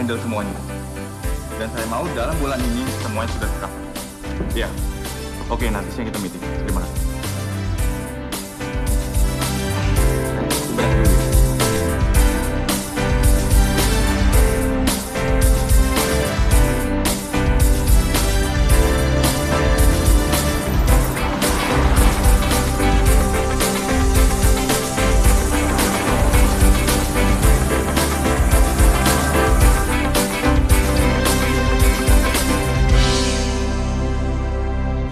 handle semuanya. Dan saya mau dalam bulan ini semuanya sudah tercover. Ya, oke, nanti siang kita meeting. Terima kasih. Beres dulu.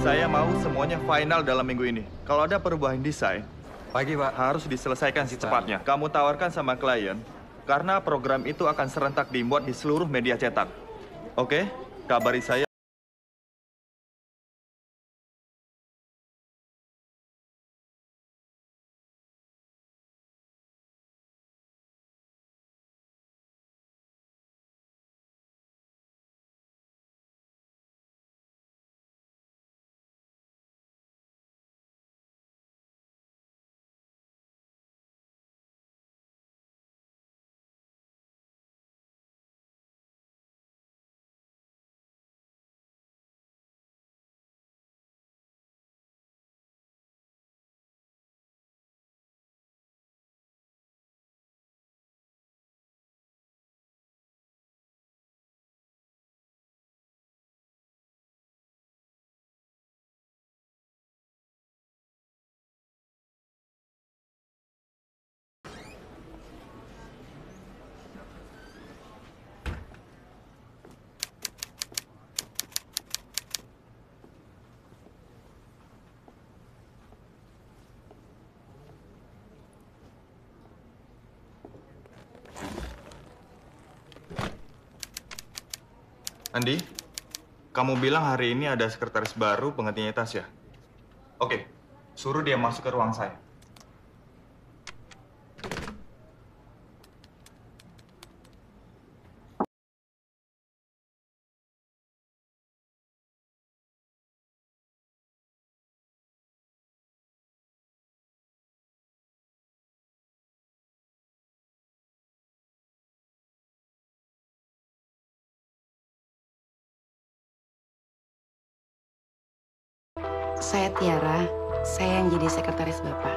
Saya mau semuanya final dalam minggu ini. Kalau ada perubahan desain, Pagi, Pak. harus diselesaikan secepatnya. Kamu tawarkan sama klien, karena program itu akan serentak dimuat di seluruh media cetak. Oke? Kabari saya. Andi, kamu bilang hari ini ada sekretaris baru penggantinya Tasya. Oke, suruh dia masuk ke ruang saya. Saya Tiara, saya yang jadi sekretaris Bapak.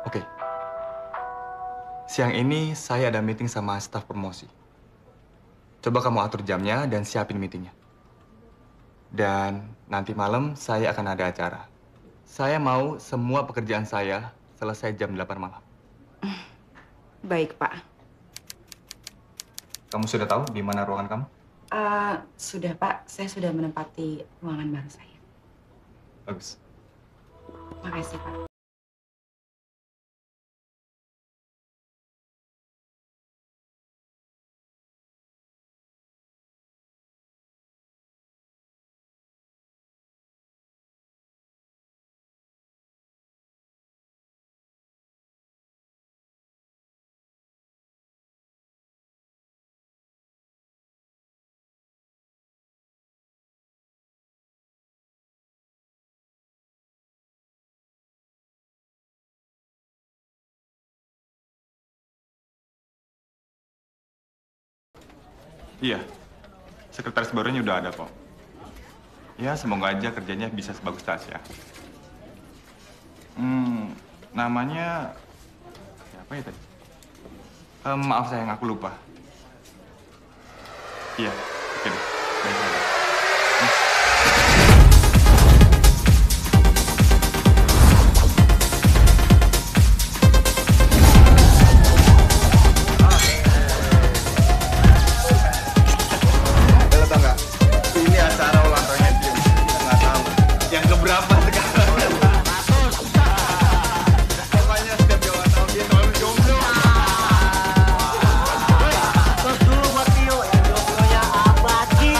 Oke. Siang ini saya ada meeting sama staf promosi. Coba kamu atur jamnya dan siapin meetingnya. Dan nanti malam saya akan ada acara. Saya mau semua pekerjaan saya selesai jam 8 malam. Baik, Pak. Kamu sudah tahu di mana ruangan kamu? Sudah, Pak. Saya sudah menempati ruangan baru saya. Bagus. Makasih, Pak. Iya, sekretaris barunya udah ada kok. Ya, semoga aja kerjanya bisa sebagus Tasya. Namanya siapa ya tadi? Maaf sayang, aku lupa. Iya, oke deh. Baik. Terus dulu buat Tio, yang jomblonya abadi.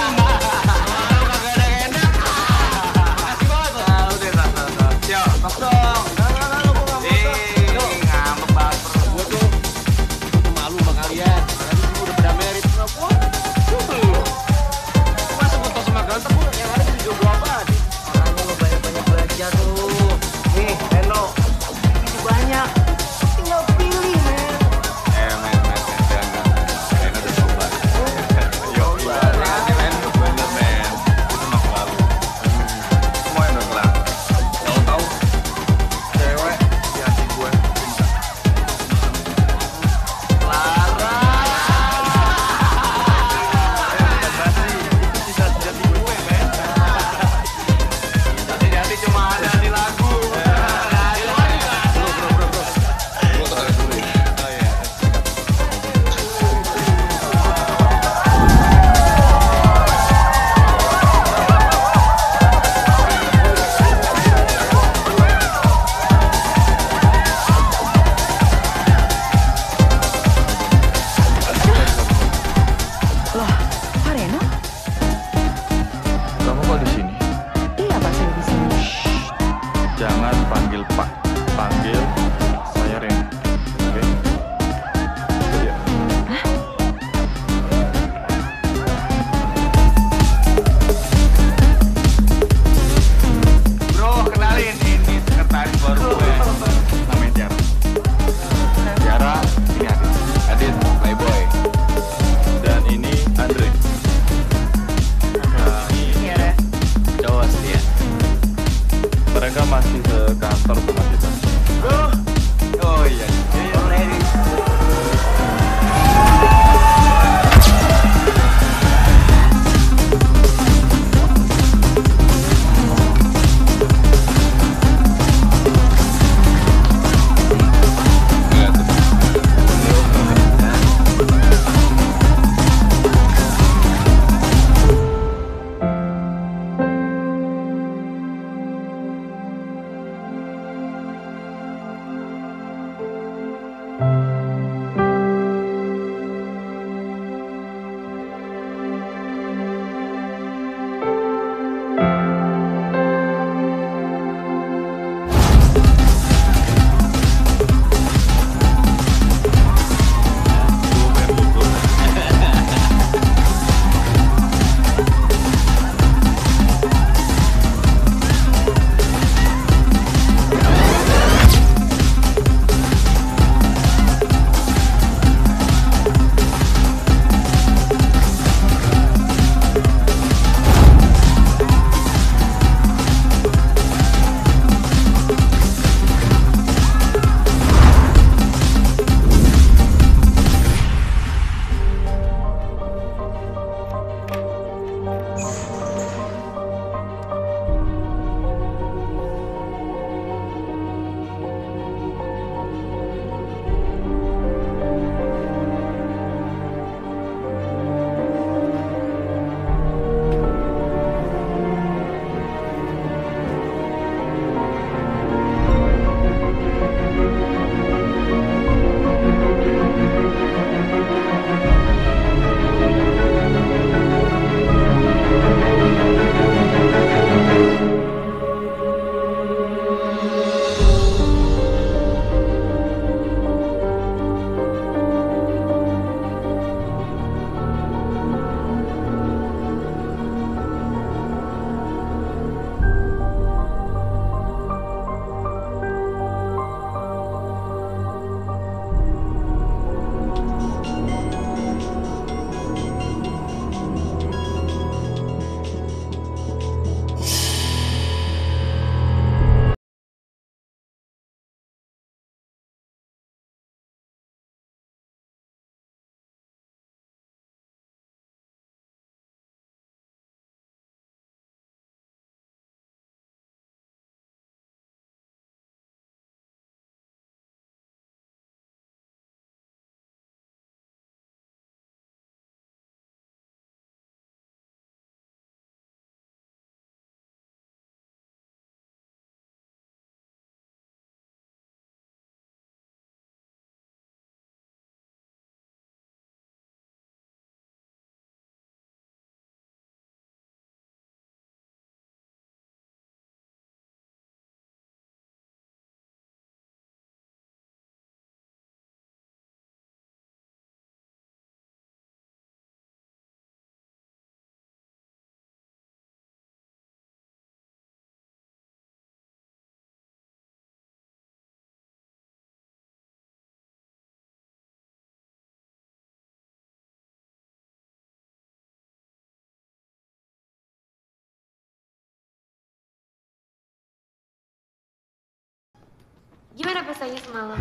Gimana pestanya semalam?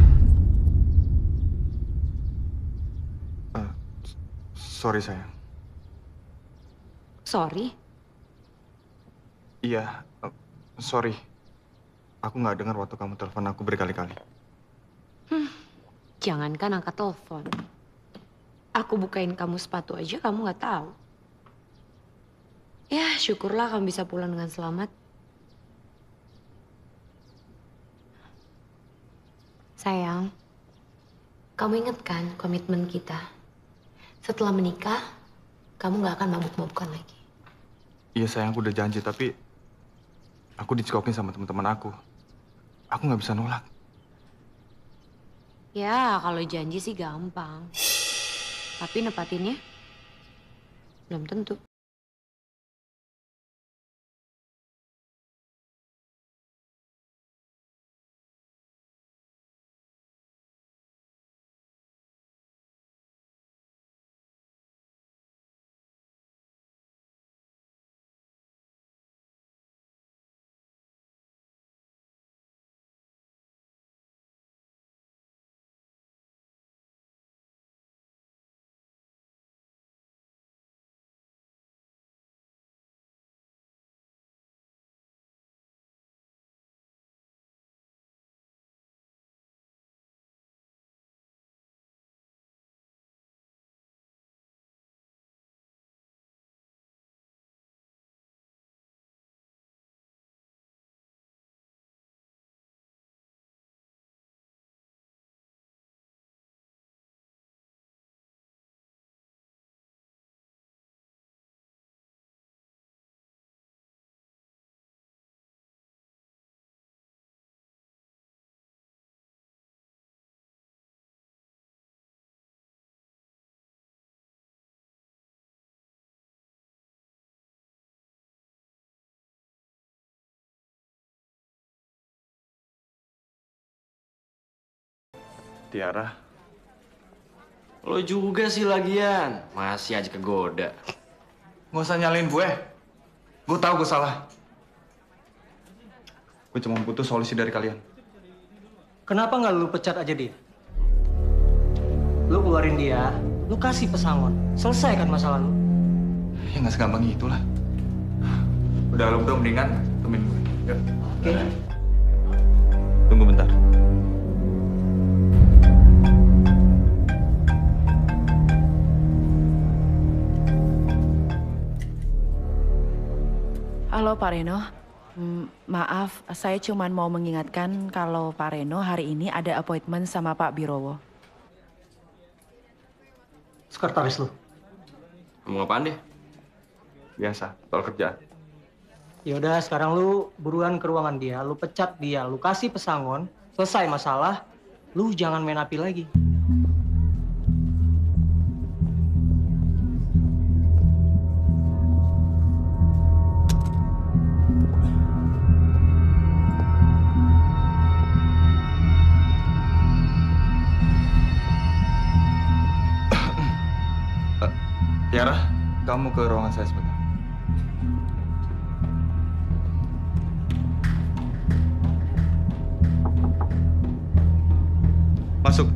Eh, sorry sayang. Sorry? Iya, sorry. Aku nggak dengar waktu kamu telepon aku berkali-kali. Jangankan angkat telepon. Aku bukain kamu sepatu aja kamu nggak tahu. Ya, syukurlah kamu bisa pulang dengan selamat. Sayang, kamu inget kan komitmen kita? Setelah menikah, kamu nggak akan mabuk-mabukan lagi. Iya sayang, aku udah janji, tapi aku dicekokin sama teman-teman aku. Aku nggak bisa nolak. Ya, kalau janji sih gampang. Tapi nepatinnya belum tentu. Tiara, Lo juga sih lagian, masih aja kegoda. nggak usah nyalain gue. Gue tahu gue salah. Gue cuma butuh solusi dari kalian. Kenapa nggak lu pecat aja dia? Lu keluarin dia, lu kasih pesangon. Selesaikan masalah lu. Ya nggak segampang itulah. Udah lo mendingan temenin gue. Yuk. Oke. Tunggu bentar. Halo Pak Reno, maaf saya cuma mau mengingatkan kalau Pak Reno hari ini ada appointment sama Pak Birowo. Sekretaris lu. Ngomong apaan deh? Biasa, soal kerjaan. Ya udah, sekarang lu buruan ke ruangan dia, lu pecat dia, lu kasih pesangon, selesai masalah, lu jangan main api lagi. Tiara, kamu ke ruangan saya sebentar. Masuk.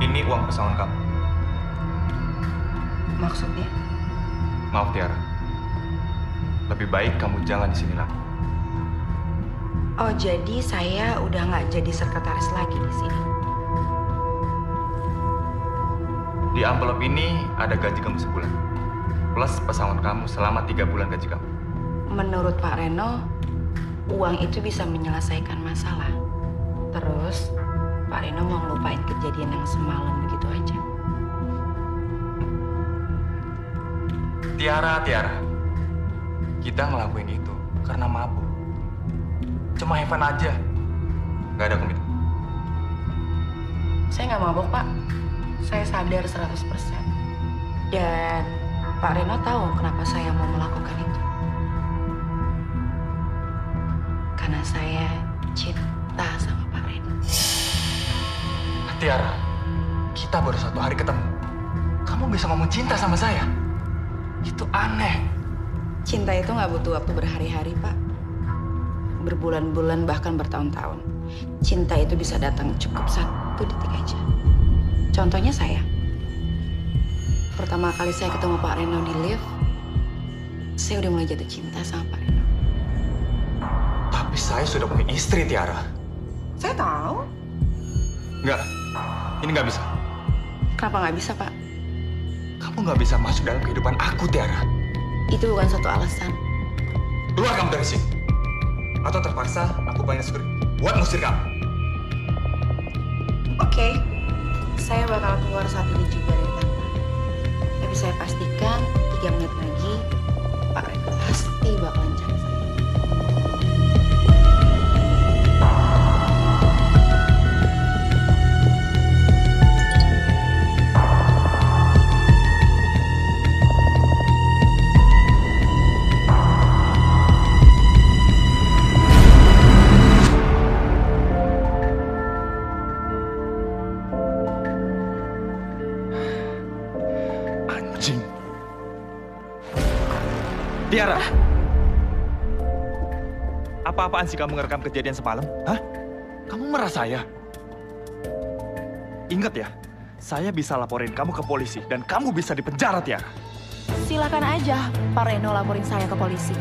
Ini uang pesangon kamu. Maksudnya? Maaf Tiara. Lebih baik kamu jangan di sini lagi. Oh, jadi saya udah nggak jadi sekretaris lagi di sini. Di amplop ini ada gaji kamu sebulan. Plus pesangon kamu selama 3 bulan gaji kamu. Menurut Pak Reno, uang itu bisa menyelesaikan masalah. Terus, Pak Reno mau ngelupain kejadian yang semalam begitu aja. Tiara. Kita ngelakuin itu karena mabuk. Cuma have fun aja. Gak ada komitmen. Saya nggak mabok, Pak. Saya sadar 100%. Dan Pak Reno tahu kenapa saya mau melakukan itu. Karena saya cinta sama Pak Reno. Tiara, kita baru 1 hari ketemu. Kamu bisa ngomong cinta sama saya? Itu aneh. Cinta itu nggak butuh waktu berhari-hari, Pak. Berbulan-bulan, bahkan bertahun-tahun. Cinta itu bisa datang cukup 1 detik aja. Contohnya saya. Pertama kali saya ketemu Pak Reno di lift, saya udah mulai jatuh cinta sama Pak Reno. Tapi saya sudah punya istri, Tiara. Saya tahu. Enggak, ini nggak bisa. Kenapa nggak bisa, Pak? Kamu nggak bisa masuk dalam kehidupan aku, Tiara. Itu bukan satu alasan. Keluar kamu dari sini. Atau terpaksa aku panggil security buat ngusir kamu. Oke, saya bakal keluar saat ini juga dari kantor. Tapi saya pastikan 3 menit lagi Pak Reno pasti bakalan cari saya. Anjing. Tiara. Apa-apaan sih kamu ngerekam kejadian semalam? Hah? Kamu merah saya? Ingat ya, saya bisa laporin kamu ke polisi dan kamu bisa dipenjara, Tiara. Silakan aja Pak Reno laporin saya ke polisi.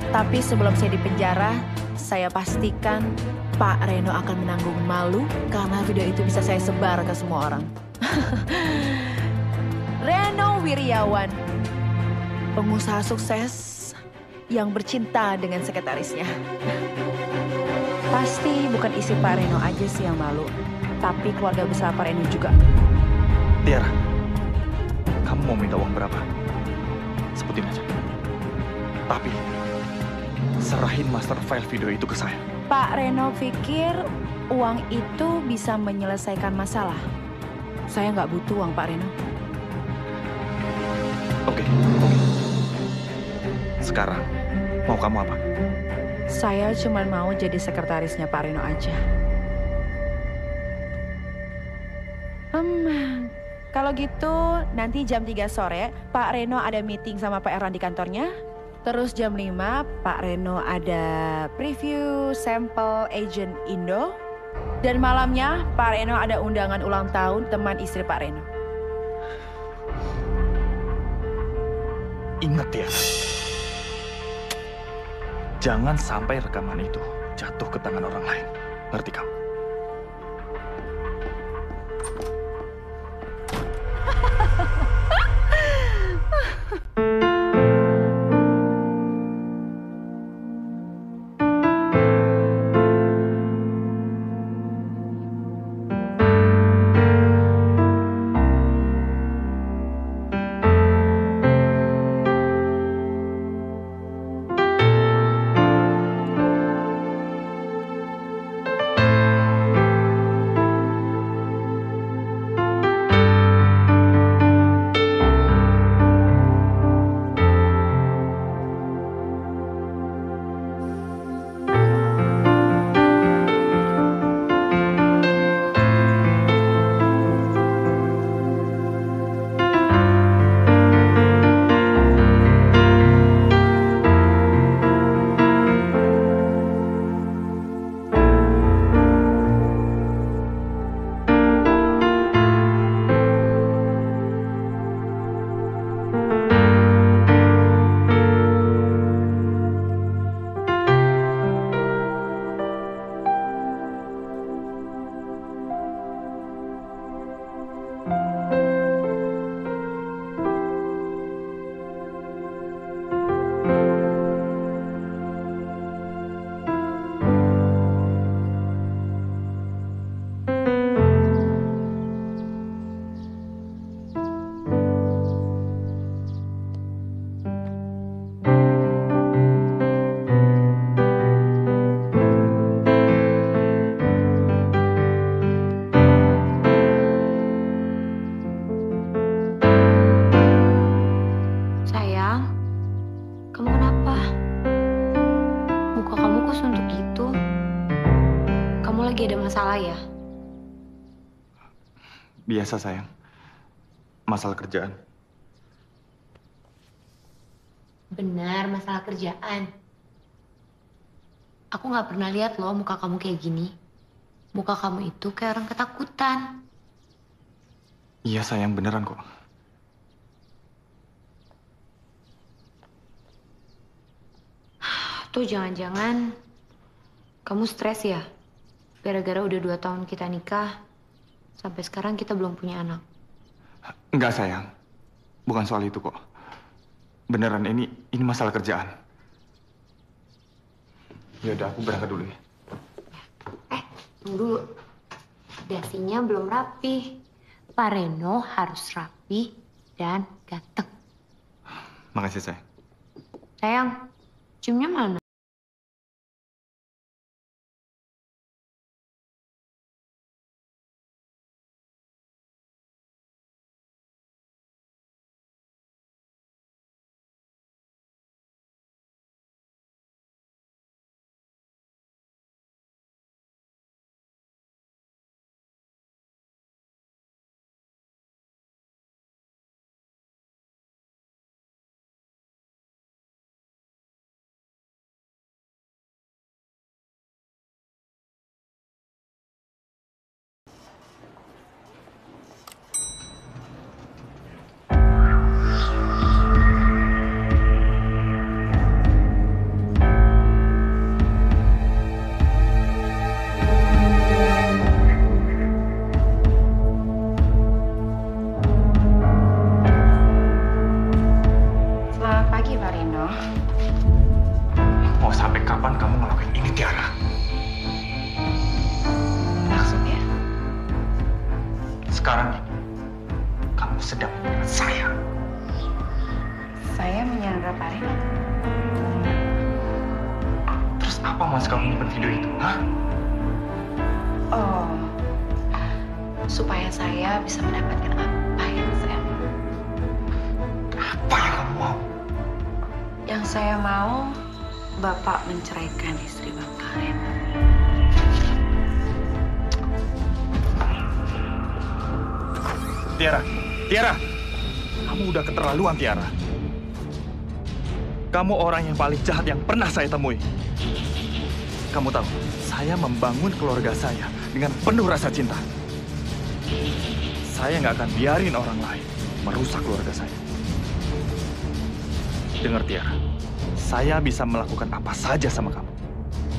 Tapi sebelum saya dipenjara, saya pastikan Pak Reno akan menanggung malu karena video itu bisa saya sebar ke semua orang. Reno Wiryawan, pengusaha sukses yang bercinta dengan sekretarisnya. Pasti bukan istri Pak Reno aja sih yang malu, tapi keluarga besar Pak Reno juga. Tiara, kamu mau minta uang berapa? Sebutin aja. Tapi, serahin master file video itu ke saya. Pak Reno pikir uang itu bisa menyelesaikan masalah. Saya nggak butuh uang Pak Reno. Oke. Sekarang, mau kamu apa? Saya cuma mau jadi sekretarisnya Pak Reno aja. Kalau gitu nanti jam 3 sore Pak Reno ada meeting sama Pak Erlan di kantornya. Terus jam 5 Pak Reno ada preview sampel agent Indo. Dan malamnya Pak Reno ada undangan ulang tahun teman istri Pak Reno. Ingat ya, jangan sampai rekaman itu jatuh ke tangan orang lain. Ngerti kamu? lagi ada masalah ya? Biasa sayang. Masalah kerjaan. Benar, masalah kerjaan. Aku nggak pernah lihat loh muka kamu kayak gini. Muka kamu itu kayak orang ketakutan. Iya sayang, beneran kok. Tuh jangan-jangan kamu stres ya? Gara-gara udah 2 tahun kita nikah, sampai sekarang kita belum punya anak. Enggak sayang. Bukan soal itu kok. Beneran ini masalah kerjaan. Ya udah, aku berangkat dulu ya. Tunggu dulu. Dasinya belum rapi. Pak Reno harus rapi dan ganteng. Makasih sayang. Sayang, ciumnya mana? Selamat pagi, Pak Reno. Mau sampai kapan kamu ngelakuin ini, Tiara? Maksudnya? Sekarang ini, kamu sedang menyerang saya. Saya menyandra Pak Reno. Terus apa mas kamu nyimpen video itu, hah? Oh, supaya saya bisa mendapatkan apa yang saya mau. Apa yang kamu mau? Yang saya mau, Bapak menceraikan istri Bapak, Reno. Tiara, Tiara! Kamu udah keterlaluan, Tiara. Kamu orang yang paling jahat yang pernah saya temui. Kamu tahu, saya membangun keluarga saya dengan penuh rasa cinta. Saya nggak akan biarin orang lain merusak keluarga saya. Dengar, Tiara. Saya bisa melakukan apa saja sama kamu.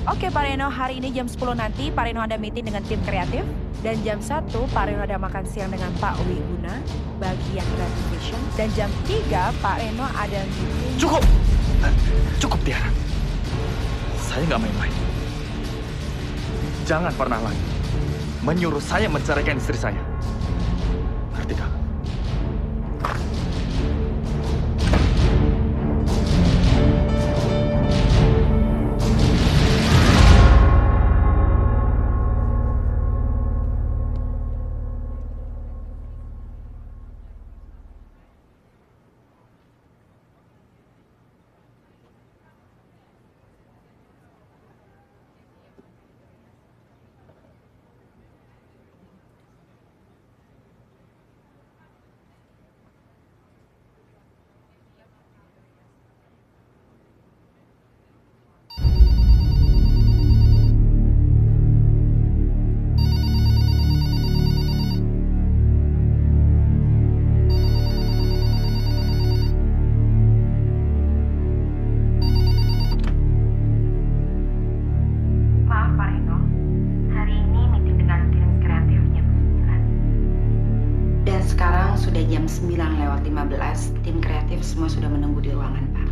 Oke Pak Reno, hari ini jam 10 nanti Pak Reno ada meeting dengan tim kreatif. Dan jam 1 Pak Reno ada makan siang dengan Pak Wiguna, bagian Creative Vision. Dan jam 3 Pak Reno ada meeting... Cukup! Cukup, Tiara. Saya nggak main-main. Jangan pernah lagi menyuruh saya menceraikan istri saya. Ngerti kamu? Maaf Pak Reno, hari ini meeting dengan tim kreatif jam 9. Dan sekarang sudah jam 9:15, tim kreatif semua sudah menunggu di ruangan Pak.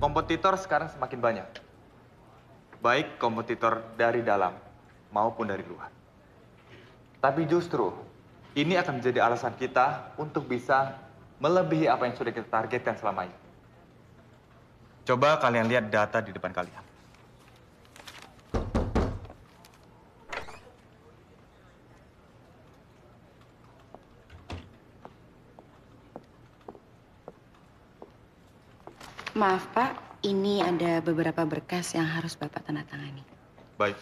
Kompetitor sekarang semakin banyak. Baik kompetitor dari dalam maupun dari luar. Tapi justru ini akan menjadi alasan kita untuk bisa melebihi apa yang sudah kita targetkan selama ini. Coba kalian lihat data di depan kalian. Maaf Pak, ini ada beberapa berkas yang harus Bapak tanda tangani. Baik.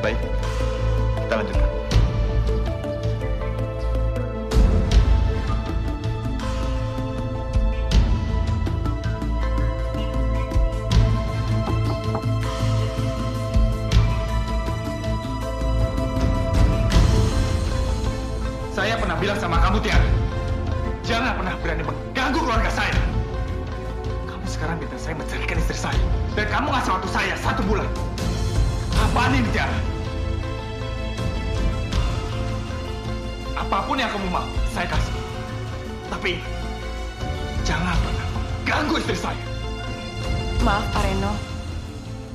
Baik, kita lanjutkan. Saya pernah bilang sama kamu, Tiara, jangan pernah berani mengganggu keluarga saya. Kamu sekarang minta saya menceraikan istri saya, dan kamu ngasih waktu saya 1 bulan. Apaan ini, Tiara? Apapun yang kamu mau, saya kasih. Tapi jangan pernah ganggu istri saya. Maaf Pak Reno,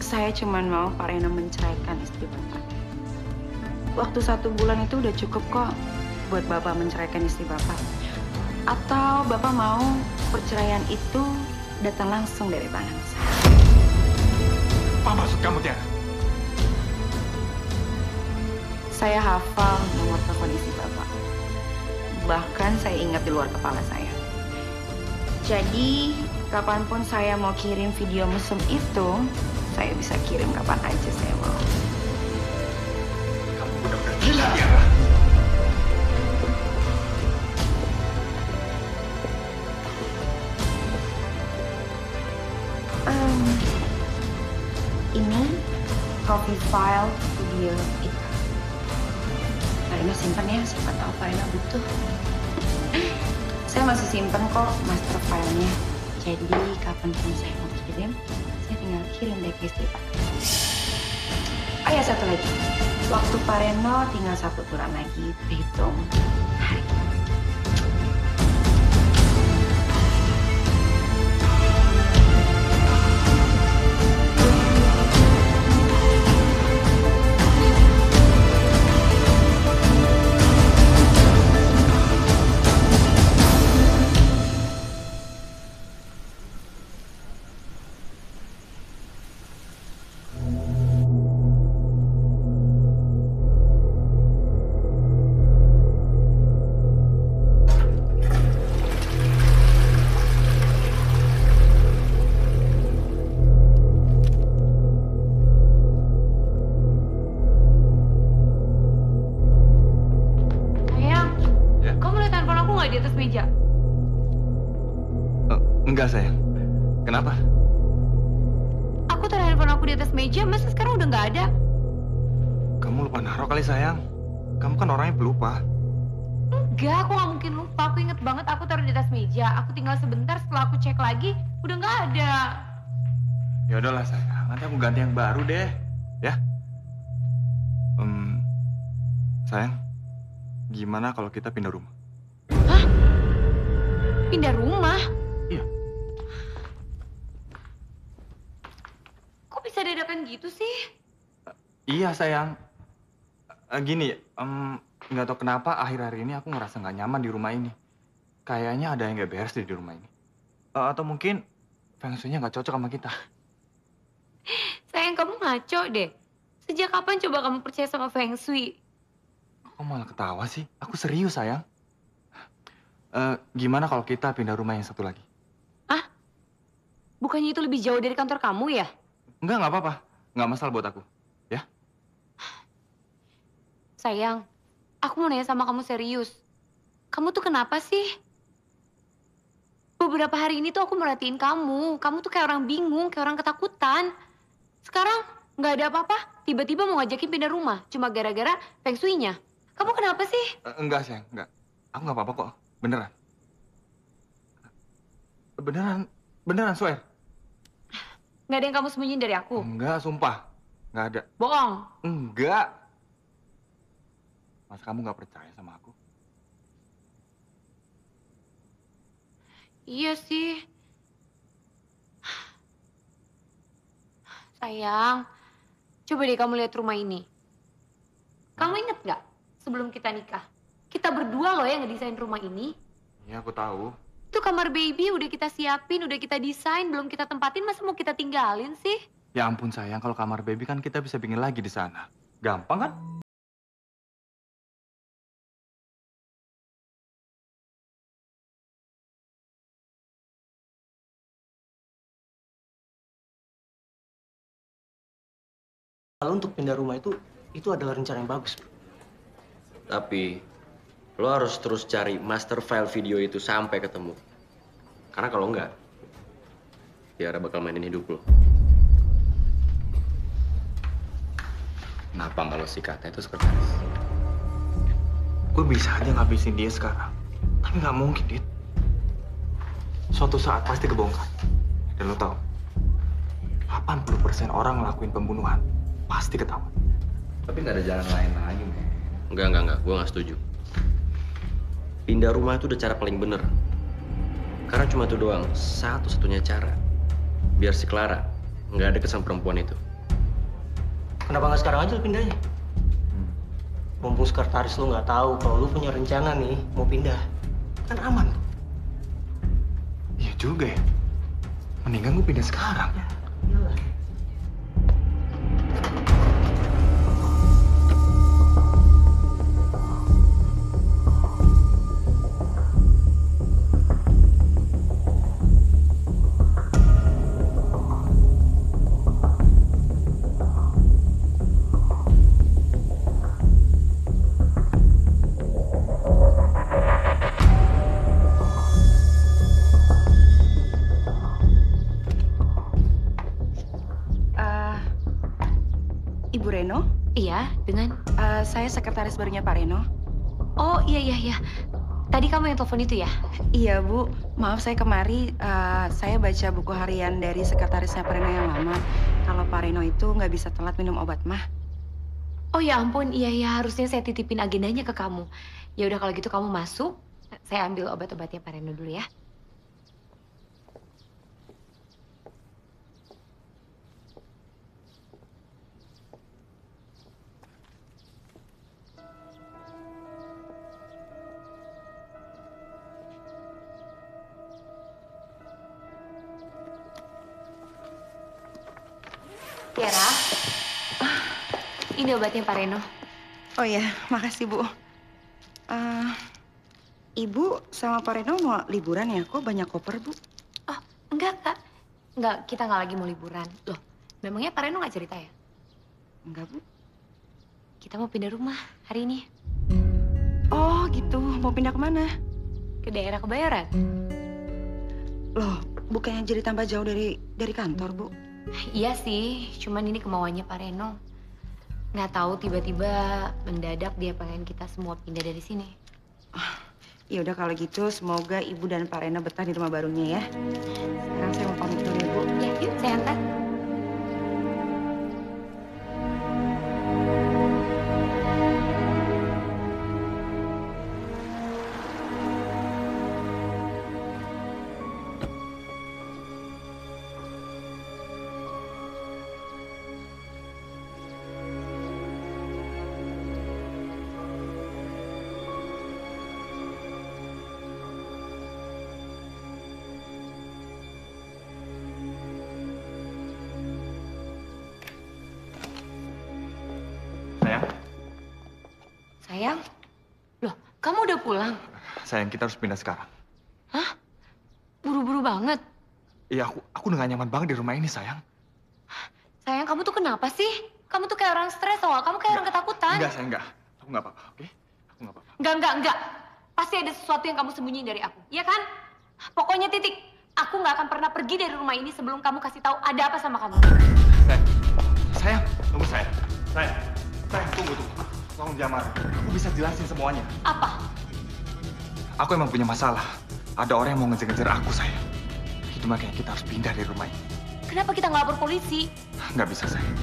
saya cuma mau Pak Reno menceraikan istri Bapak. Waktu 1 bulan itu udah cukup kok buat Bapak menceraikan istri Bapak. Atau Bapak mau perceraian itu datang langsung dari tangan saya. Apa maksud kamu, Tiara? Saya hafal nomor telepon istri Bapak. Bahkan saya ingat di luar kepala saya. Jadi, kapanpun saya mau kirim video mesum itu, saya bisa kirim kapan aja saya mau. Kamu benar-benar gila, Tiara. Ini copy file video itu. Pak Reno simpan ya, siapa tahu Pak Reno butuh. Saya masih simpen kok master filenya. Jadi kapanpun saya mau kirim, saya tinggal kirim deh ke istri Pak. Oh ya, satu lagi. Waktu Pak Reno tinggal 1 bulan lagi, terhitung hari. Di atas meja. Enggak, sayang. Kenapa? Aku taruh handphone aku di atas meja, masa sekarang udah nggak ada? Kamu lupa naruh kali, sayang. Kamu kan orangnya pelupa. Enggak, aku nggak mungkin lupa. Aku inget banget aku taruh di atas meja. Aku tinggal sebentar, setelah aku cek lagi, udah nggak ada. Ya udahlah, sayang. Nanti aku ganti yang baru deh. Ya? Sayang, gimana kalau kita pindah rumah? Hah? Pindah rumah? Iya. Kok bisa dadakan gitu sih? Iya, sayang. Gini, nggak tahu kenapa akhir-akhir ini aku ngerasa nggak nyaman di rumah ini. Kayaknya ada yang nggak beres di rumah ini. Atau mungkin feng shui-nya nggak cocok sama kita. Sayang, kamu ngaco deh. Sejak kapan coba kamu percaya sama feng shui? Kok malah ketawa sih? Aku serius, sayang. Gimana kalau kita pindah rumah yang satu lagi? Ah? Bukannya itu lebih jauh dari kantor kamu ya? Nggak apa-apa. Nggak masalah buat aku. Ya? Sayang, aku mau nanya sama kamu serius. Kamu tuh kenapa sih? Beberapa hari ini tuh aku merhatiin kamu. Kamu tuh kayak orang bingung, kayak orang ketakutan. Sekarang nggak ada apa-apa. Tiba-tiba mau ngajakin pindah rumah. Cuma gara-gara feng shui-nya. Kamu kenapa sih? Enggak, sayang. Enggak. Aku nggak apa-apa kok. Beneran. Beneran, swear. Nggak ada yang kamu sembunyiin dari aku? Enggak, sumpah. Nggak ada. Bohong. Enggak. Masa kamu nggak percaya sama aku? Iya sih. Sayang, coba deh kamu lihat rumah ini. Kamu inget nggak sebelum kita nikah? Kita berdua loh yang ngedesain rumah ini. Iya, aku tahu. Itu kamar baby udah kita siapin, udah kita desain, belum kita tempatin, masa mau kita tinggalin sih? Ya ampun sayang, kalau kamar baby kan kita bisa bikin lagi di sana. Gampang kan? Kalau untuk pindah rumah itu adalah rencana yang bagus, bro. Tapi lo harus terus cari master file video itu sampai ketemu. Karena kalau enggak, Tiara bakal mainin hidup lo. Kenapa kalau si Kata itu sekretaris? Gue bisa aja ngabisin dia sekarang. Tapi nggak mungkin, Dit. Suatu saat pasti kebongkar. Dan lo tahu, 80% orang ngelakuin pembunuhan pasti ketahuan. Tapi nggak ada jalan lain lagi, men. Enggak. Gue nggak setuju. Pindah rumah itu udah cara paling bener. Karena cuma itu doang, satu-satunya cara. Biar si Clara nggak ada kesan perempuan itu. Kenapa nggak sekarang aja lu pindahnya? Mumpung sekretaris lu nggak tahu kalau lu punya rencana nih mau pindah, kan aman tuh. Iya juga ya. Mendingan gue pindah sekarang. Ya, iyalah. Ibu Reno, Iya, dengan... saya sekretaris barunya Pak Reno. Oh, iya. Tadi kamu yang telepon itu ya? Iya Bu, maaf saya kemari, saya baca buku harian dari sekretarisnya Pak Reno yang lama. Kalau Pak Reno itu nggak bisa telat minum obat mah. Oh ya ampun, iya, harusnya saya titipin agendanya ke kamu. Ya udah kalau gitu kamu masuk, saya ambil obat-obatnya Pak Reno dulu ya. Tiara, ini obatnya Pak Reno. Oh ya, makasih Bu. Ibu sama Pak Reno mau liburan ya? Kok banyak koper Bu? Oh, enggak, Kak. Enggak, kita nggak lagi mau liburan. Loh, memangnya Pak Reno nggak cerita ya? Enggak Bu. Kita mau pindah rumah hari ini. Oh gitu, mau pindah kemana? Ke daerah Kebayoran. Loh, bukannya jadi tambah jauh dari kantor Bu? Iya sih, cuman ini kemauannya Pak Reno. Nggak tahu tiba-tiba mendadak dia pengen kita semua pindah dari sini. Ya udah kalau gitu, semoga Ibu dan Pak Reno betah di rumah barunya ya. Sekarang saya mau pamit dulu ya Bu. Ya, yuk saya antar. Sayang, Sayang, loh kamu udah pulang? sayang kita harus pindah sekarang. Hah? Buru-buru banget. Iya, aku udah gak nyaman banget di rumah ini, sayang. Sayang, kamu tuh kenapa sih? Kamu tuh kayak orang stres, tau gak? Kamu kayak orang ketakutan. Enggak, sayang, enggak. Aku nggak apa-apa, oke? Aku nggak apa-apa. Enggak. Pasti ada sesuatu yang kamu sembunyiin dari aku, iya kan? Pokoknya titik. Aku nggak akan pernah pergi dari rumah ini sebelum kamu kasih tahu ada apa sama kamu. Sayang, tunggu sayang. Sayang, tunggu. Tolong jangan marah. Aku bisa jelasin semuanya. Apa? Aku emang punya masalah. Ada orang yang mau ngejar-ngejar aku, sayang. Itu makanya kita harus pindah dari rumah ini. Kenapa kita nggak lapor polisi? Nggak bisa, sayang.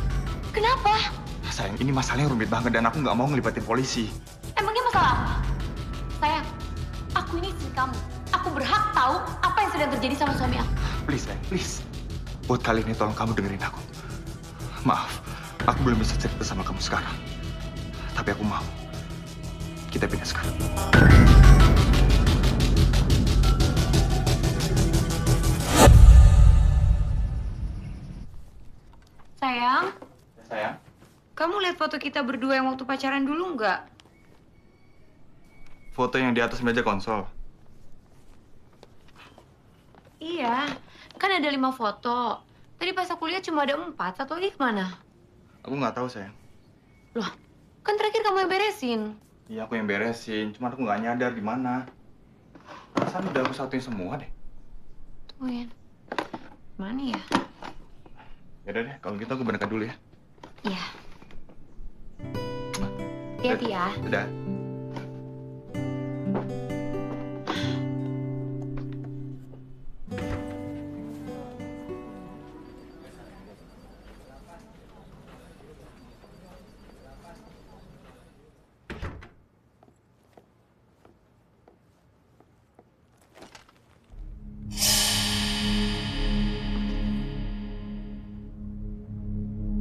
Kenapa? Sayang, ini masalahnya rumit banget dan aku nggak mau ngelibatin polisi. salah apa? Sayang, aku ini istri kamu. Aku berhak tahu apa yang sedang terjadi sama suami aku. Please, sayang, please. Buat kali ini tolong kamu dengerin aku. Maaf, aku belum bisa cerita sama kamu sekarang. Tapi aku mau. Kita pindah sekarang. Sayang, Sayang? kamu lihat foto kita berdua yang waktu pacaran dulu nggak? Foto yang di atas meja konsol. Iya, kan ada 5 foto. Tadi pas aku lihat cuma ada 4, satu lagi kemana? Aku nggak tahu, sayang. Loh, kan terakhir kamu yang beresin. Iya, aku yang beresin. Cuma aku nggak nyadar di mana. Perasaan udah aku satuin semua deh. Tungguin. Mana ya? Yaudah deh, kalau gitu aku berangkat dulu ya. Iya. Hati-hati ya. Udah.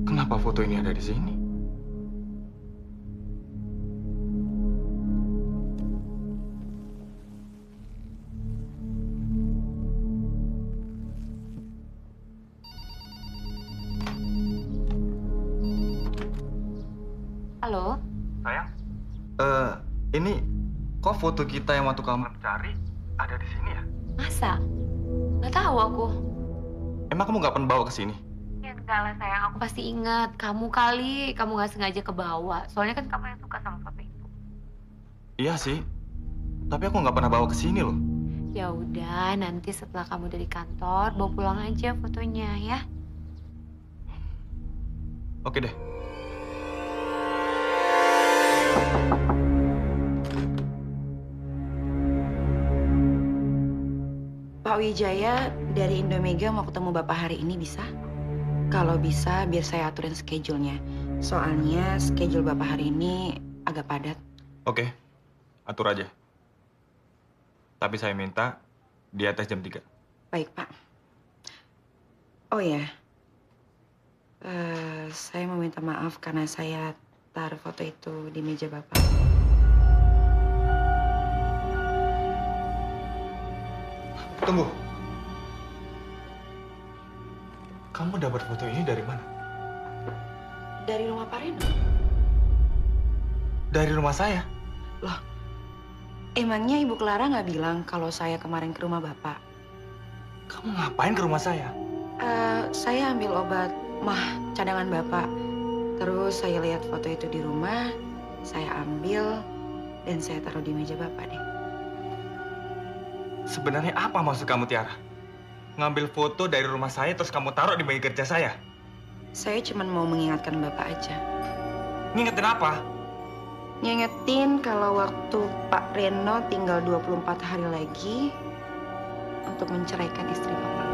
Kenapa foto ini ada di sini? Halo? Sayang? Ini kok foto kita yang waktu kamu cari ada di sini ya? Masa? Nggak tahu aku. Emang kamu nggak pernah bawa ke sini? Ya enggak lah sayang, aku pasti ingat. Kamu kali, kamu nggak sengaja kebawa. Soalnya kan kamu yang suka sama foto itu. Iya sih. Tapi aku nggak pernah bawa ke sini loh. Ya udah, nanti setelah kamu dari kantor, bawa pulang aja fotonya ya. Oke deh. Pak Wijaya dari Indomega mau ketemu Bapak hari ini bisa? Kalau bisa, biar saya aturin schedule-nya. Soalnya schedule Bapak hari ini agak padat. Oke. Atur aja. Tapi saya minta di atas jam 3. Baik, Pak. Oh ya, saya mau minta maaf karena saya taruh foto itu di meja Bapak. Tunggu. Kamu dapat foto ini dari mana? Dari rumah Pak Reno. Dari rumah saya. Loh, emangnya Ibu Clara nggak bilang kalau saya kemarin ke rumah Bapak? Kamu ngapain ke rumah saya? Saya ambil obat mah cadangan Bapak. Terus saya lihat foto itu di rumah, saya ambil dan saya taruh di meja Bapak deh. Sebenarnya apa maksud kamu, Tiara? Ngambil foto dari rumah saya terus kamu taruh di meja kerja saya? Saya cuma mau mengingatkan Bapak aja. Ngingetin apa? Ngingetin kalau waktu Pak Reno tinggal 24 hari lagi untuk menceraikan istri Bapak.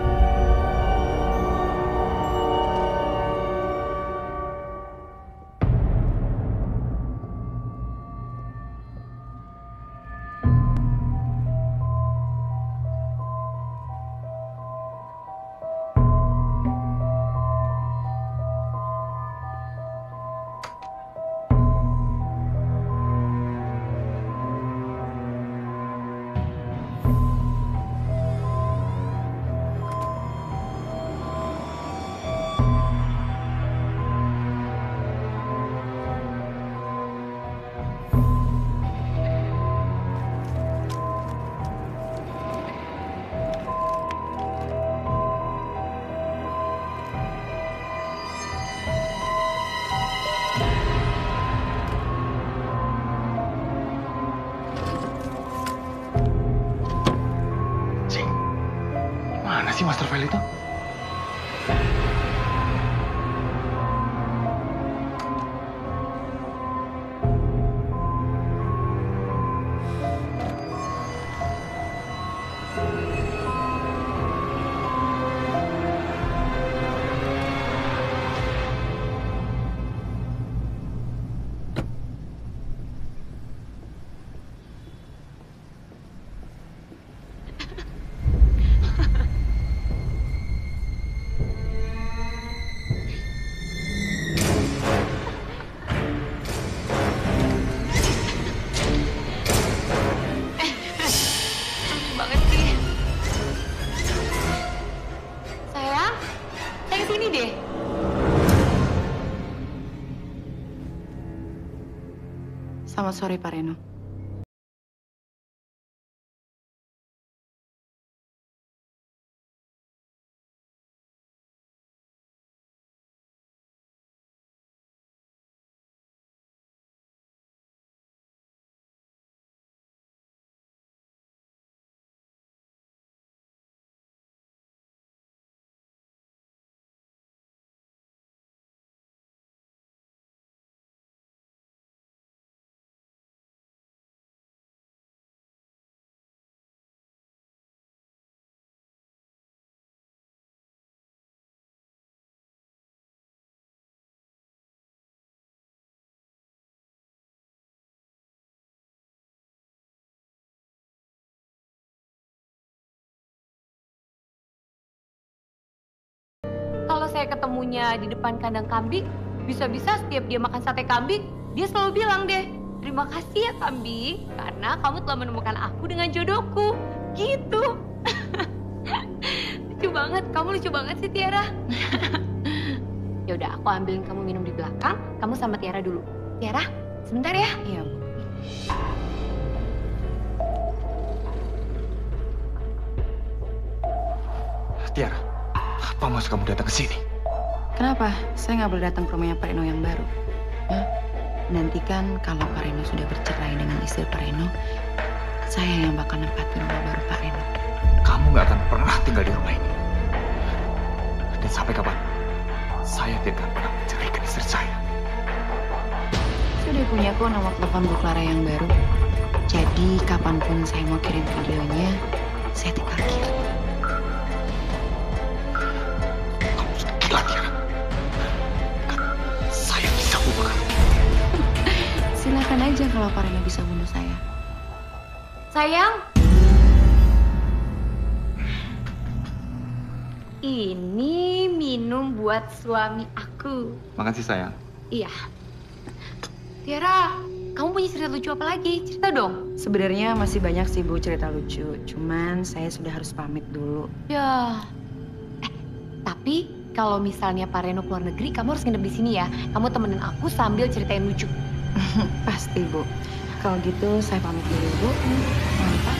Mana sih master file itu? Selamat sore, Pak Reno. Kalau saya ketemunya di depan kandang kambing, bisa-bisa setiap dia makan sate kambing, dia selalu bilang deh, terima kasih ya kambing, karena kamu telah menemukan aku dengan jodohku. Gitu. Lucu banget, kamu lucu banget sih Tiara. Ya udah, aku ambilin kamu minum di belakang, kamu sama Tiara dulu. Tiara, sebentar ya. Iya, Bu. Tiara, apa maksud kamu datang ke sini? Kenapa? Saya nggak boleh datang ke rumahnya Pak Reno yang baru. Hah? Nanti kan kalau Pak Reno sudah bercerai dengan istri Pak Reno, saya yang bakal nempatin rumah baru Pak Reno. Kamu nggak akan pernah tinggal di rumah ini. Dan sampai kapan? Saya tidak akan pernah menceraikan istri saya. Sudah punya kok nomor telepon Bu Clara yang baru. Jadi kapanpun saya mau kirim videonya, saya tinggal kirim. Kamu sudah gila, Tiara. Saya bisa bunuh kamu. Silakan aja kalau Pak Reno bisa bunuh saya. Sayang. Ini minum buat suami aku. Makasih sayang. Iya. Tiara, kamu punya cerita lucu apa lagi? Cerita dong. Sebenarnya masih banyak sih Bu cerita lucu, cuman saya sudah harus pamit dulu. Ya. Tapi kalau misalnya Pak Reno keluar negeri, kamu harus nginep di sini ya. Kamu temenin aku sambil ceritain lucu. Pasti Bu. Kalau gitu saya pamit dulu Bu. Mantap.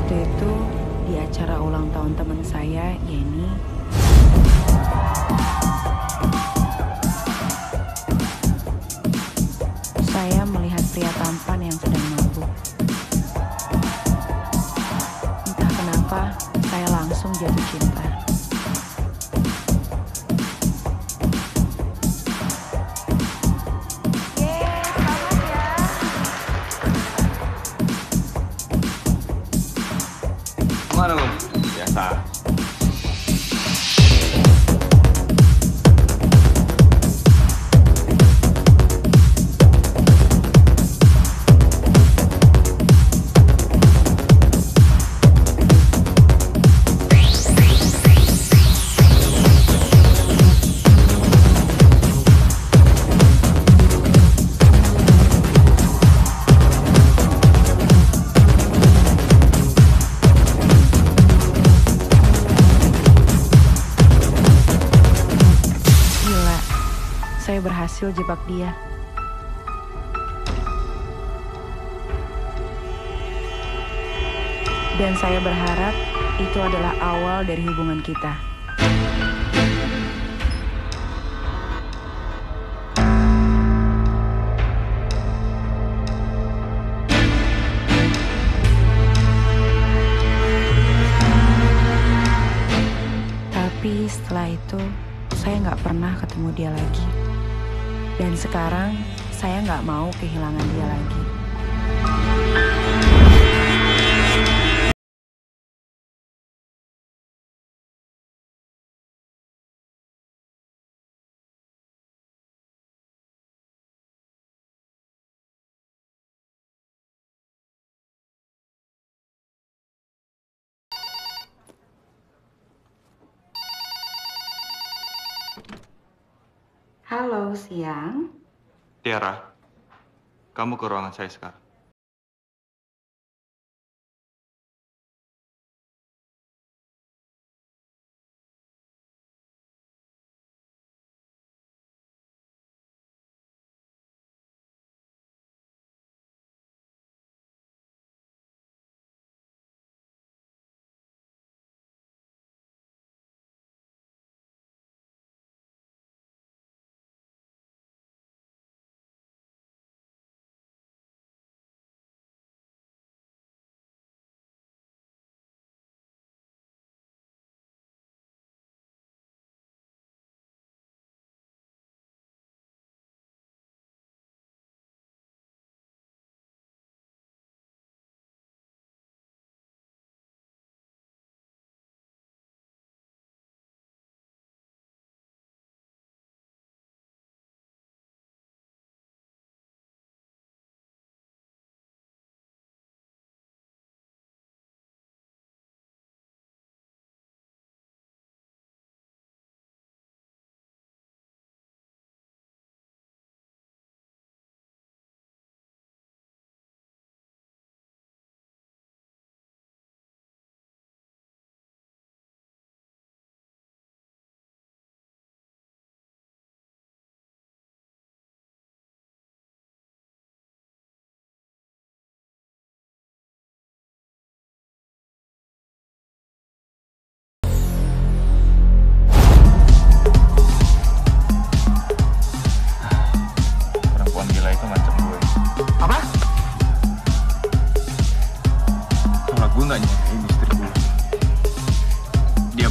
waktu itu di acara ulang tahun teman saya, Yeni, saya melihat pria tampan yang sedang mabuk. Entah kenapa, saya langsung jatuh cinta. Mana lo? Biasa. Saya berhasil jebak dia. Dan saya berharap itu adalah awal dari hubungan kita. Tapi setelah itu, saya nggak pernah ketemu dia lagi. Dan sekarang, saya nggak mau kehilangan dia lagi. Halo, siang. Tiara, kamu ke ruangan saya sekarang.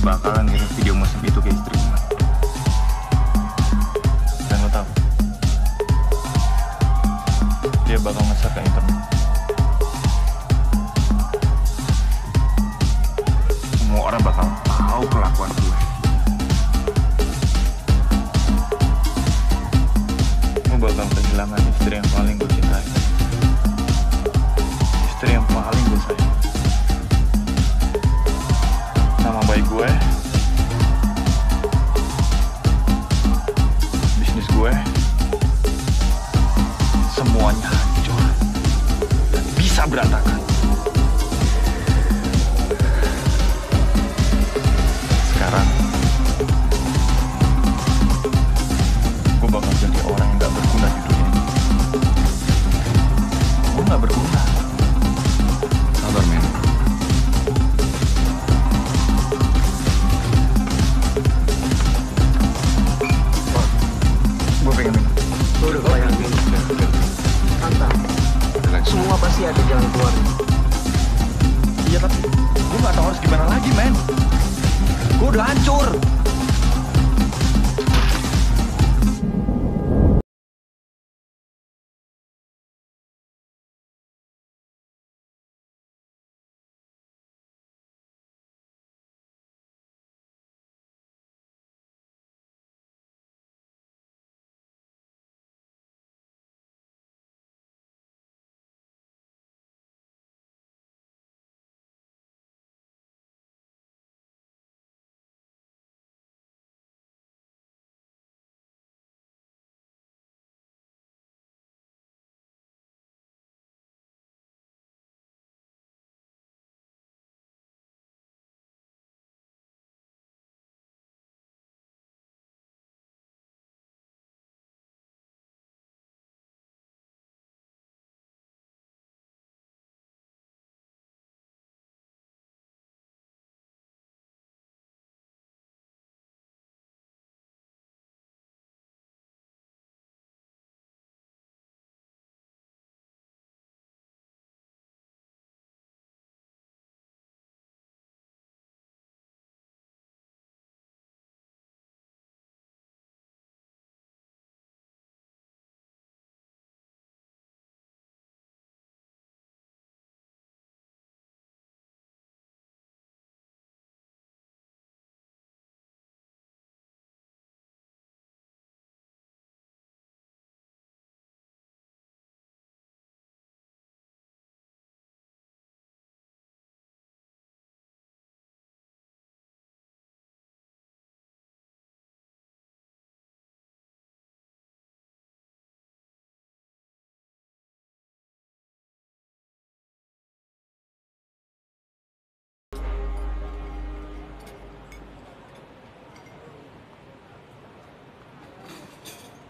bakalan ngirim video mesum itu ke istrinya. Dan lo tahu, dia bakal nge-share ke internet. Semua orang bakal tahu kelakuan gue. Gue bakal kehilangan istri yang paling gue cintai. Istri yang paling gue sayang. Nama baik gue, bisnis gue, semuanya hancur.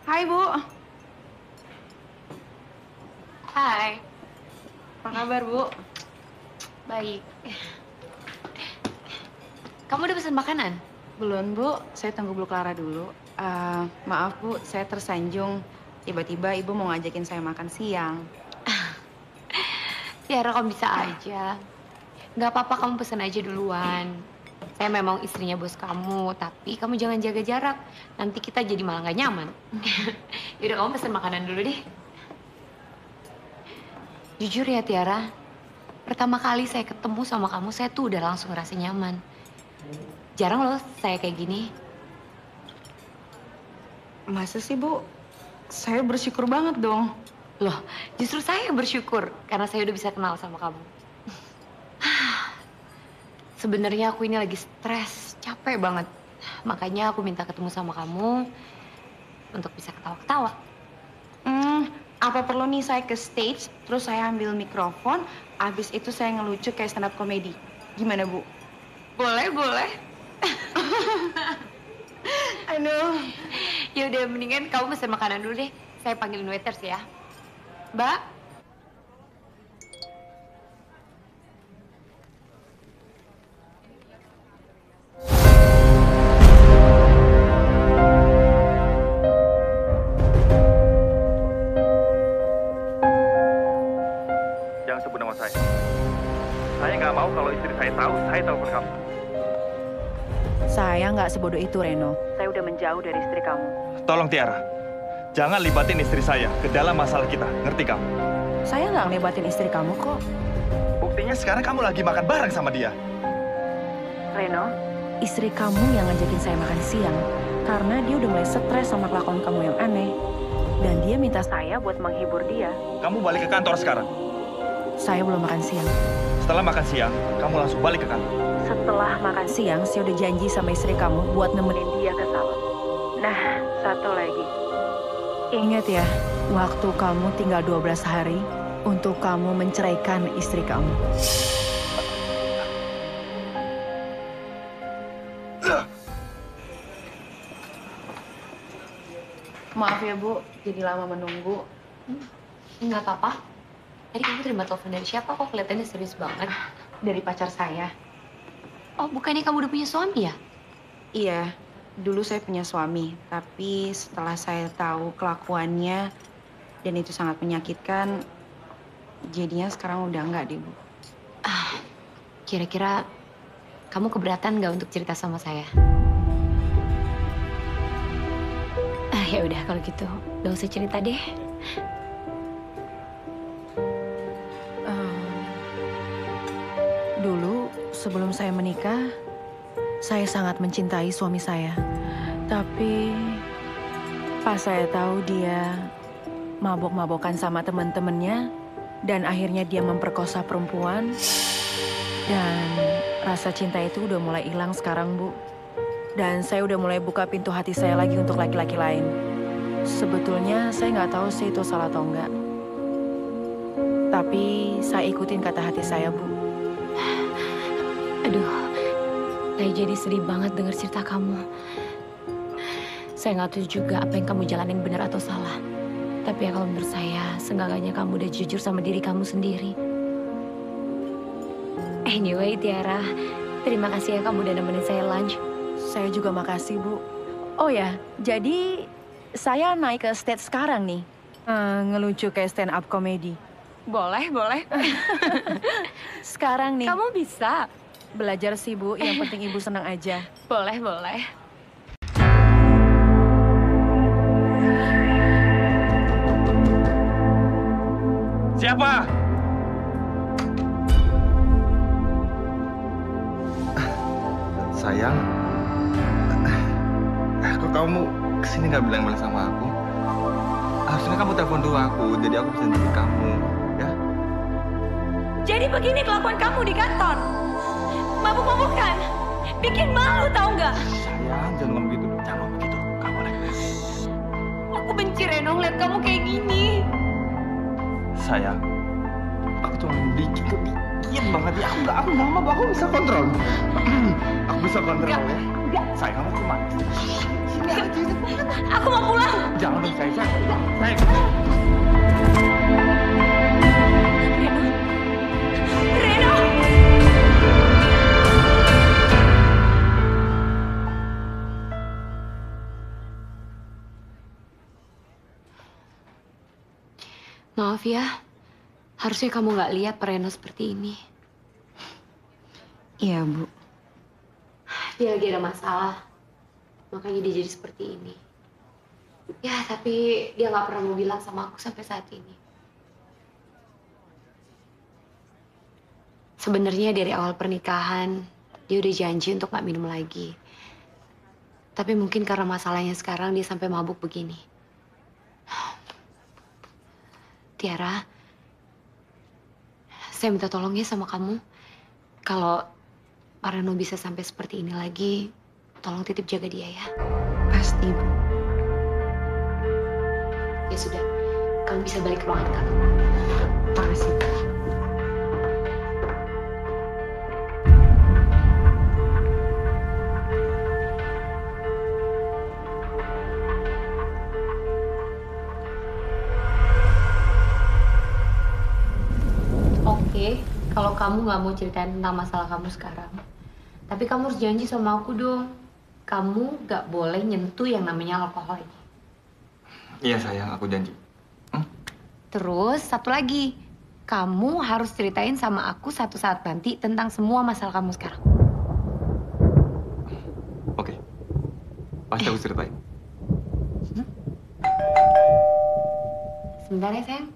Hai, Bu. Hai. Apa kabar, Bu? Baik. Kamu udah pesan makanan? Belum, Bu. Saya tunggu Bu Clara dulu. Maaf, Bu. Saya tersanjung. Tiba-tiba Ibu mau ngajakin saya makan siang. Tiara, kamu bisa aja. Nggak apa-apa, kamu pesan aja duluan. Saya memang istrinya bos kamu, tapi kamu jangan jaga jarak. Nanti kita jadi malah nggak nyaman. Yaudah, kamu pesan makanan dulu deh. Jujur ya, Tiara. Pertama kali saya ketemu sama kamu, saya tuh udah langsung ngerasa nyaman. Jarang loh saya kayak gini. Masa sih, Bu? Saya bersyukur banget dong. Loh, justru saya yang bersyukur karena saya udah bisa kenal sama kamu. Sebenarnya aku ini lagi stres, capek banget. Makanya aku minta ketemu sama kamu untuk bisa ketawa-ketawa. Apa perlu nih saya ke stage, terus saya ambil mikrofon, abis itu saya ngelucu kayak stand up comedy. Gimana, Bu? Boleh, boleh. Aduh. Ya udah, mendingan kamu pesen makanan dulu deh. Saya panggilin waiters ya. Mbak. Jangan sebut nama saya. Saya nggak mau kalau istri saya tahu saya telepon kamu. Saya nggak sebodoh itu, Reno. Saya udah menjauh dari istri kamu. Tolong Tiara, jangan libatin istri saya ke dalam masalah kita. Ngerti kamu? Saya nggak ngelibatin istri kamu kok. Buktinya sekarang kamu lagi makan bareng sama dia. Reno, istri kamu yang ngajakin saya makan siang karena dia udah mulai stres sama kelakuan kamu yang aneh. Dan dia minta saya buat menghibur dia. Kamu balik ke kantor sekarang. Saya belum makan siang. Setelah makan siang, kamu langsung balik ke kantor. Setelah makan siang, saya udah janji sama istri kamu buat nemenin dia ke sawah. Nah, satu lagi. Ingat ya, waktu kamu tinggal 12 hari untuk kamu menceraikan istri kamu. Maaf ya, Bu. Jadi lama menunggu. Nggak apa-apa. Tadi kamu terima telepon dari siapa? Kok kelihatannya serius banget? Dari pacar saya. Oh, bukannya kamu udah punya suami ya? Iya, dulu saya punya suami. Tapi setelah saya tahu kelakuannya dan itu sangat menyakitkan, jadinya sekarang udah enggak deh, Bu. Kira-kira kamu keberatan nggak untuk cerita sama saya? Ya udah kalau gitu, gak usah cerita deh. Dulu sebelum saya menikah, saya sangat mencintai suami saya. Tapi pas saya tahu dia mabok-mabokan sama teman-temannya dan akhirnya dia memperkosa perempuan dan rasa cinta itu udah mulai hilang sekarang, Bu. Dan saya udah mulai buka pintu hati saya lagi untuk laki-laki lain. Sebetulnya saya nggak tahu sih itu salah atau enggak. Tapi saya ikutin kata hati saya, Bu. Aduh, saya jadi sedih banget dengar cerita kamu. Saya nggak tahu juga apa yang kamu jalanin benar atau salah. Tapi ya kalau menurut saya, seenggaknya kamu udah jujur sama diri kamu sendiri. Anyway, Tiara, terima kasih ya kamu udah nemenin saya lunch. Saya juga makasih, Bu. Oh ya, jadi saya naik ke stage sekarang nih. Ngelucu kayak stand up comedy. Boleh, boleh. Sekarang nih. Kamu bisa. Belajar sih, Bu. Yang penting Ibu senang aja. Boleh, boleh. Siapa? Sayang, kok kamu kesini nggak bilang-bilang sama aku? Harusnya kamu telepon dulu aku, jadi aku bisa jemput kamu, ya? Jadi begini kelakuan kamu di kantor. Mabuk-mabukan. Bikin malu tau nggak? Sayang, jangan ngomong gitu. Jangan ngomong gitu. Kamu boleh. Aku benci Reno ngeliat kamu kayak gini. Sayang, aku cuma dikit banget ya. Aku nggak mau, aku bisa kontrol. Aku bisa kontrol Nggak. ya. Sayang, kamu kemana? Aku mau pulang. Jangan dong, sayang. Sayang. Reno. Maaf ya, harusnya kamu nggak lihat Pak Reno seperti ini. Iya, Bu. Dia lagi ada masalah, makanya dia jadi seperti ini. Ya, tapi dia nggak pernah mau bilang sama aku sampai saat ini. Sebenarnya dari awal pernikahan, dia udah janji untuk nggak minum lagi. Tapi mungkin karena masalahnya sekarang dia sampai mabuk begini. Tiara, saya minta tolong ya sama kamu. Kalau Pak Reno bisa sampai seperti ini lagi, tolong titip jaga dia ya. Pasti, Bu. Ya sudah, kamu bisa balik ke ruangan kamu. Makasih, Bu. Oke, kalau kamu nggak mau ceritain tentang masalah kamu sekarang, tapi kamu harus janji sama aku dong. Kamu nggak boleh nyentuh yang namanya alkohol ini. Iya, sayang, aku janji. Terus satu lagi, kamu harus ceritain sama aku satu saat nanti tentang semua masalah kamu sekarang. Oke. Pasti aku ceritain. Sebentar ya, sayang.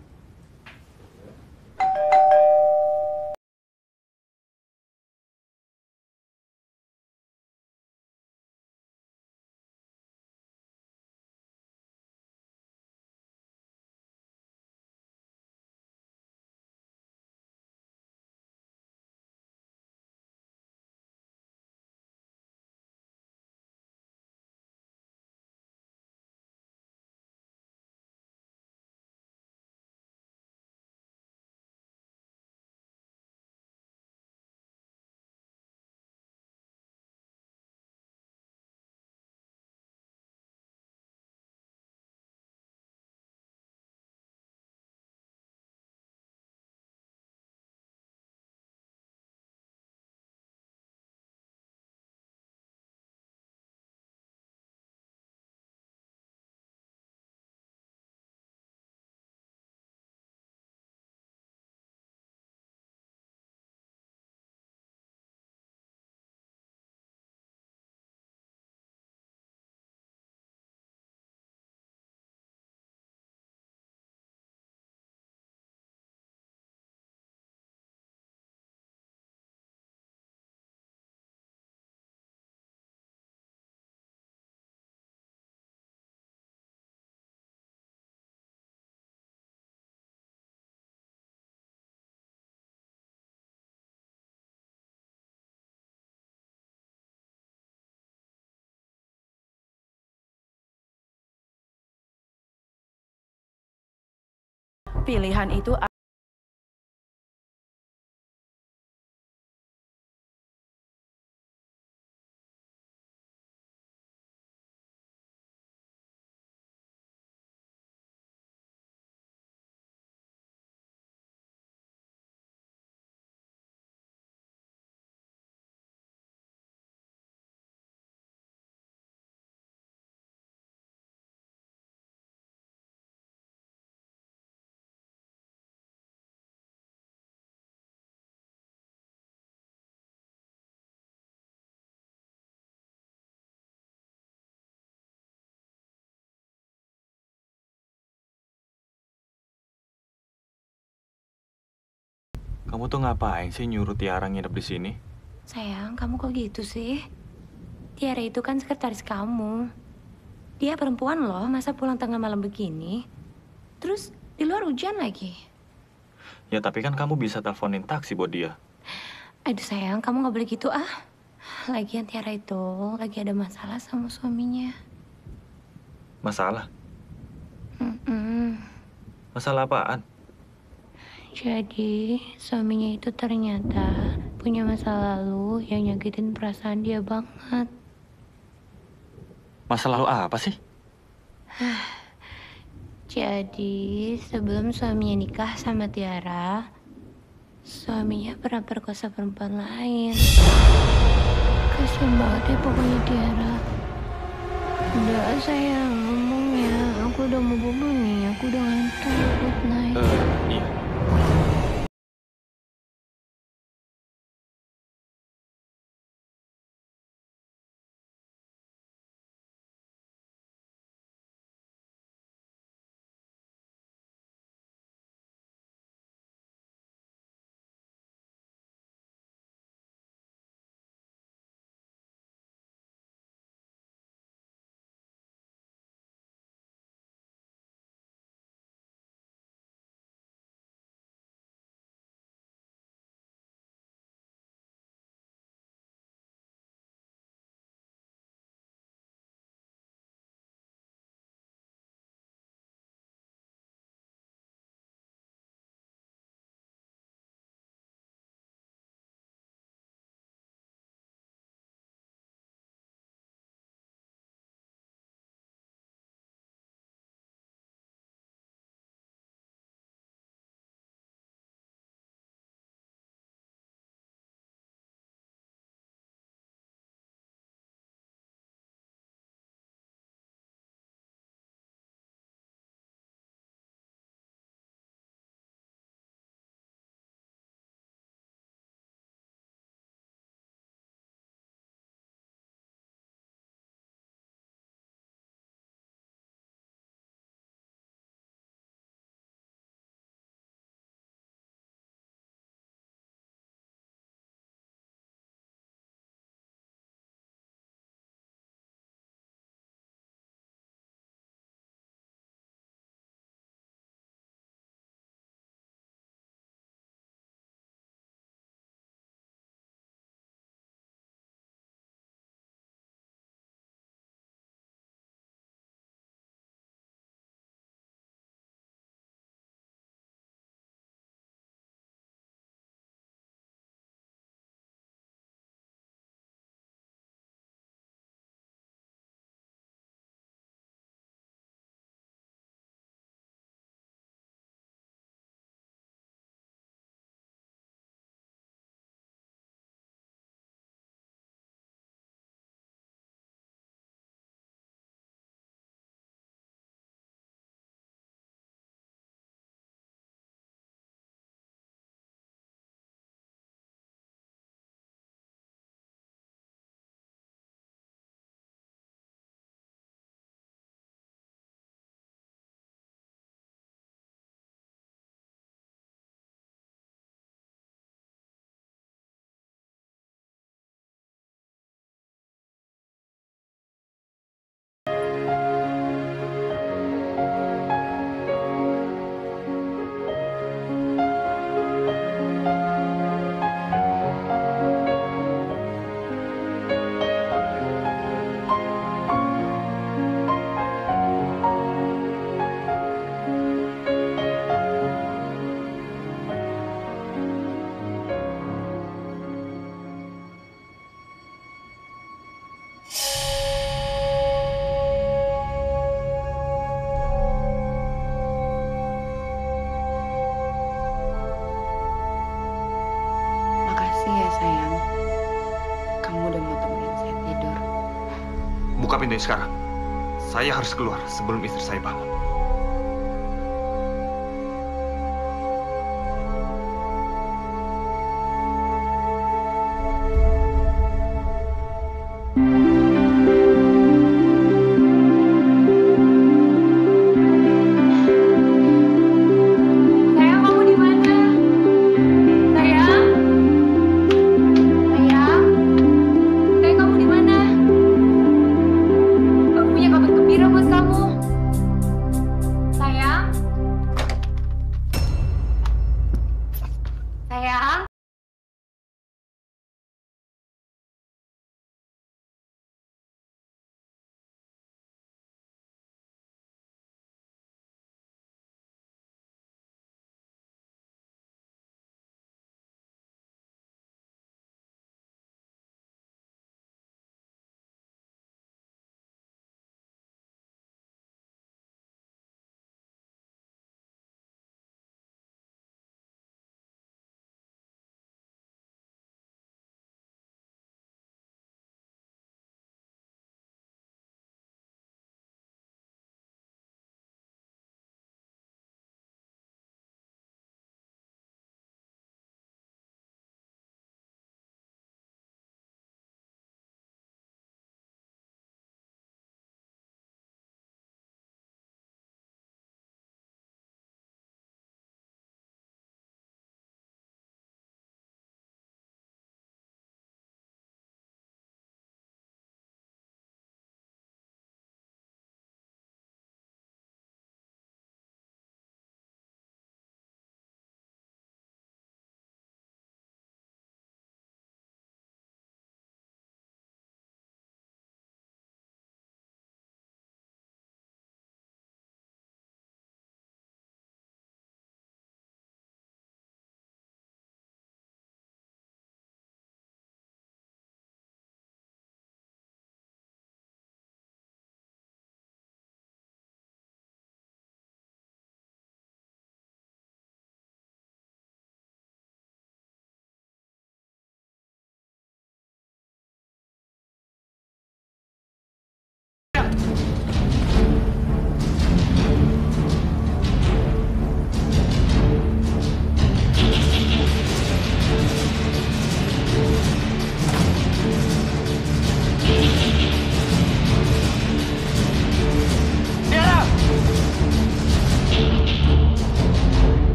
Pilihan itu Kamu tuh ngapain sih nyuruh Tiara nginep di sini? Sayang, kamu kok gitu sih? Tiara itu kan sekretaris kamu. Dia perempuan loh, masa pulang tengah malam begini? Terus di luar hujan lagi. Ya, tapi kan kamu bisa teleponin taksi buat dia. Aduh sayang, kamu nggak boleh gitu ah. Lagian Tiara itu lagi ada masalah sama suaminya. Masalah? Mm-mm. Masalah apaan? Jadi, suaminya itu ternyata punya masa lalu yang nyakitin perasaan dia banget. Masa lalu apa sih? Jadi, sebelum suaminya nikah sama Tiara, suaminya pernah perkosa perempuan lain. Kasian banget ya pokoknya Tiara. Udah sayang, ngomong ya. Aku udah mau bobo nih, aku udah ngantuk. Good night. Iya. Makasih ya sayang. Kamu udah mau temenin saya tidur. Buka pintunya sekarang. Saya harus keluar sebelum istri saya bangun.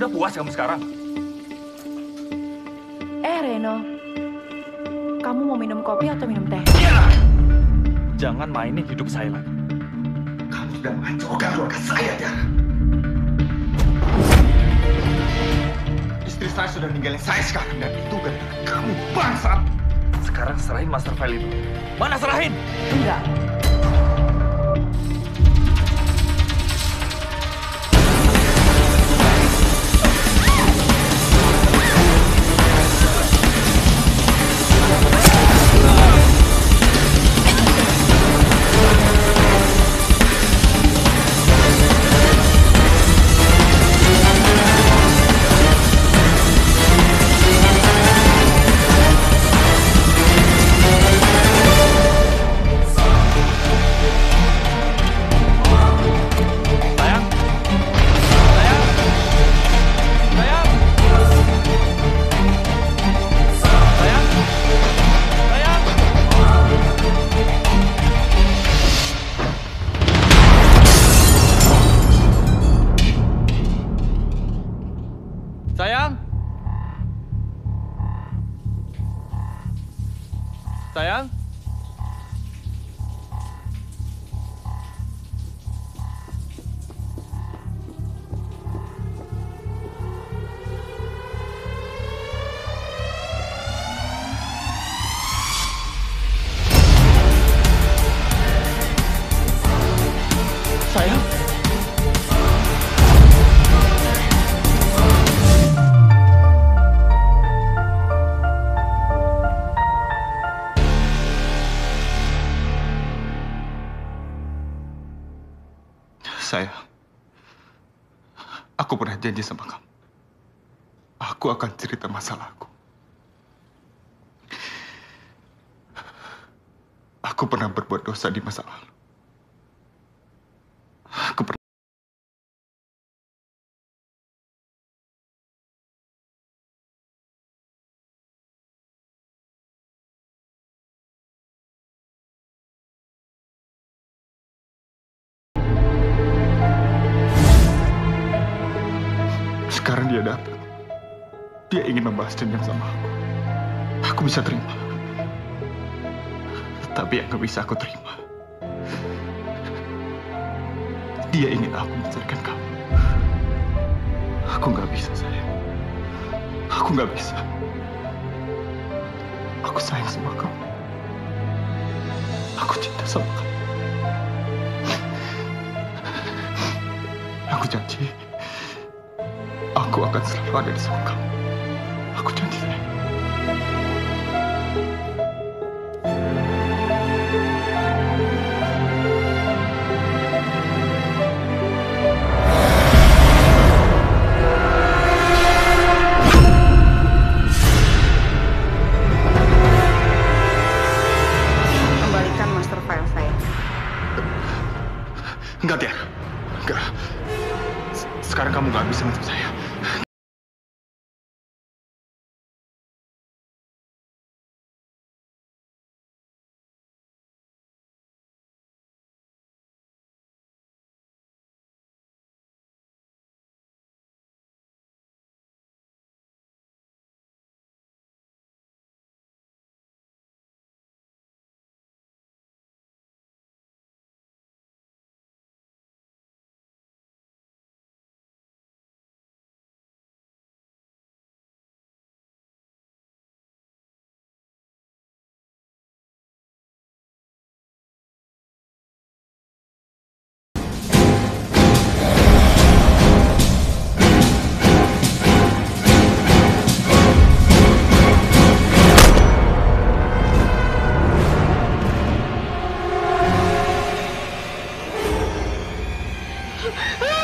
Udah puas kamu sekarang? Reno, kamu mau minum kopi atau minum teh? Iya! Jangan mainin hidup saya lagi. Kamu sudah menghancurkan keluarga saya, Tiara. Istri saya sudah ninggalin saya sekarang, dan itu gara-gara kamu bangsat. Sekarang serahin master file itu. Mana serahin? Enggak. Sayang? Sayang? Sayang? Sayang, aku pernah janji sama kamu. Aku akan cerita masalahku. Aku pernah berbuat dosa di masa lalu. Aku pernah... Sekarang dia datang. Dia ingin membahas dendam sama aku. Aku bisa terima. Tapi yang gak bisa aku terima, dia ingin aku menceraikan kamu. Aku gak bisa, sayang. Aku gak bisa. Aku sayang sama kamu. Aku cinta sama kamu. Aku janji, aku akan selalu ada di samping kamu. Aku janji, sayang. Kembalikan master file saya. Enggak, Tiara. Enggak. Sekarang kamu gak bisa ngancam saya. Ah!